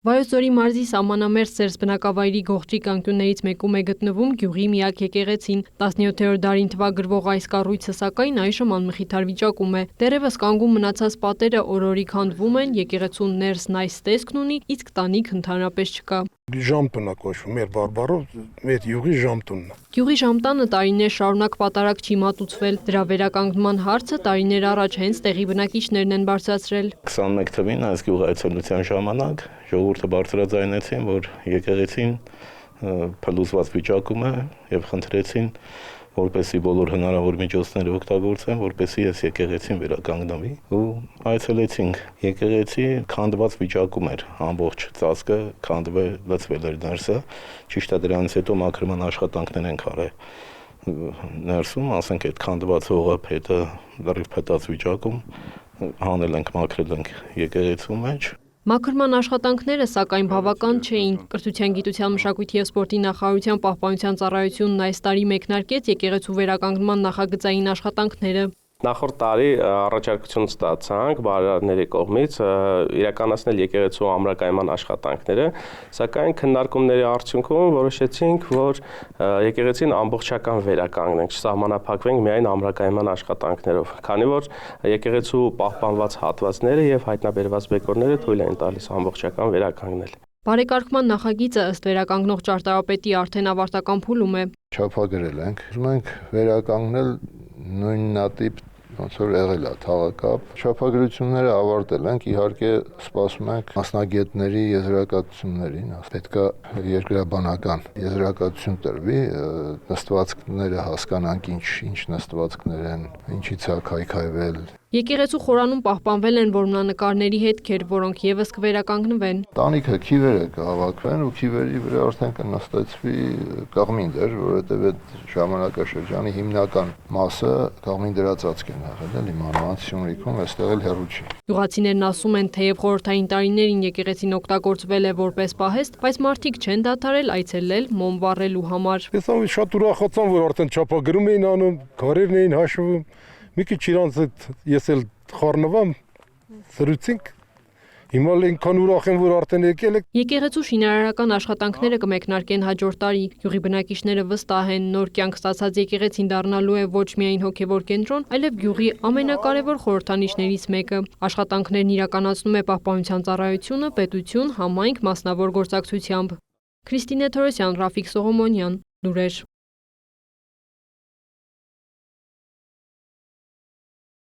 Վայոց ձորի մարզի սահմանամերձ Սերս բնակավայրի Գողջիկ անկյուններից մեկում է գտնվում գյուղի միակ եկեղեցին։ 17-րդ դարին թվագրվող այս կառույցը սակայն այժմ անմխիթար վիճակում է։ Դեռևս կանգուն մնացած պատերը օրորի քանդվում են, եկեղեցուն ներսն այս տեսքն ունի, իսկ տանիք ընդհանրապես չկա։ Ժամտուն է կոչվում, մեր բարբառով մեր յուղի ժամտունն է։ Գյուղի ժամտանը տարիներ շարունակ պատարակ չի մատուցվել։ Դրա վերականգնման հարցը տարիներ առաջ հենց տեղի բնակիչներն են բարձրացրել։ 21 թվականին այս գյուղի այցելության ժամանակ ժողովուրդը բարձրաձայնեցին, որ եկեղեցին փլուզված վիճակում է եւ խնդրեցին, որպեսզի բոլոր հնարավոր միջոցները օգտագործեն, որպեսզի այս եկեղեցին վերականգնվի ու այցելեցինք եկեղեցի քանդված վիճակում էր, ամբողջ ծածկը քանդվել լցվել էր ներսը, ճիշտ է դրանից հետո մաքրման աշխատանքներ են արել ներսում, ասենք այդ քանդված հողը փետը լրիվ փետած վիճակում հանել ենք, մաքրել ենք եկեղեցու մեջ։ Մաքրման աշխատանքները սակայն բավական չէին։ Կրթության, գիտության, մշակույթի եւ սպորտի նախարարության պահպանության ծառայությունն այս տարի մեկնարկեց եկեղեցու վերականգնման նախագծային աշխատանքները։ Նախորդ տարի առաջարկություն ստացանք բարերարների կողմից իրականացնել եկեղեցու ամրակայման աշխատանքները, սակայն քննարկումների արդյունքում որոշեցինք, որ եկեղեցին ամբողջական վերականգնենք, չսահմանափակվենք միայն ամրակայման աշխատանքներով, քանի որ եկեղեցու պահպանված հատվածները եւ հայտնաբերված բեկորները թույլ են տալիս ամբողջական վերականգնել։ Բարեկարգման նախագիծը ըստ վերականգնող ճարտարապետի արդեն ավարտական փուլում է։ Չափագրել ենք, ուզում ենք վերականգնել նույնատիպ ոնց որ եղել է թաղակապ։ Չափագրությունները ավարտել ենք, իհարկե սպասում ենք մասնագետների եզրակացություններին, պետքա երկրաբանական եզրակացություն տրվի, նստվածքները հասկանանք ինչ նստվածքներ են, ինչից է քայքայվել։ Եկեղեցու խորանում պահպանվել են որմնանկարների հետքեր, որոնք եւս կվերականգնվեն։ Տանիքը քիվերը կհավաքվեն ու քիվերի վրա արդեն կնստեցվի կաղմինդեր, որովհետև այդ ժամանակաշրջանի հիմնական մասը կաղմինդրած ծածկ են եղել, էլի մանավանդ Սյունիքում, այստեղ էլ հեռու չի։ Գյուղացիներն ասում են, թեև խորհրդային տարիներին եկեղեցին օգտագործվել է որպես պահեստ, բայց մարդիկ չեն դադարել այցելել մոմ վառելու համար։ Ես շատ ուրախացան, որ արդեն չափագրում էին անում, քարերն էին հաշվում։ Մի քիչ իրանց հետ ես էլ խառնվամ, սրուցինք։ Հիմա այնքան ուրախ եմ, որ արդեն եկել եք։ Եկեղեցու շինարարական աշխատանքները կմեկնարկեն հաջորդ տարի։ Գյուղի բնակիչները վստահ են, նոր կյանք ստացած եկեղեցին դառնալու է ոչ միայն հոգևոր կենտրոն, այլև գյուղի ամենակարևոր խորհրդանիշներից մեկը։ Աշխատանքներն իրականացնում է պահպանության ծառայությունը, պետություն, համայնք, մասնավոր գործակցությամբ։ Քրիստինե Թորոսյան, Ռաֆիկ Սողոմոնյան, լուրեր։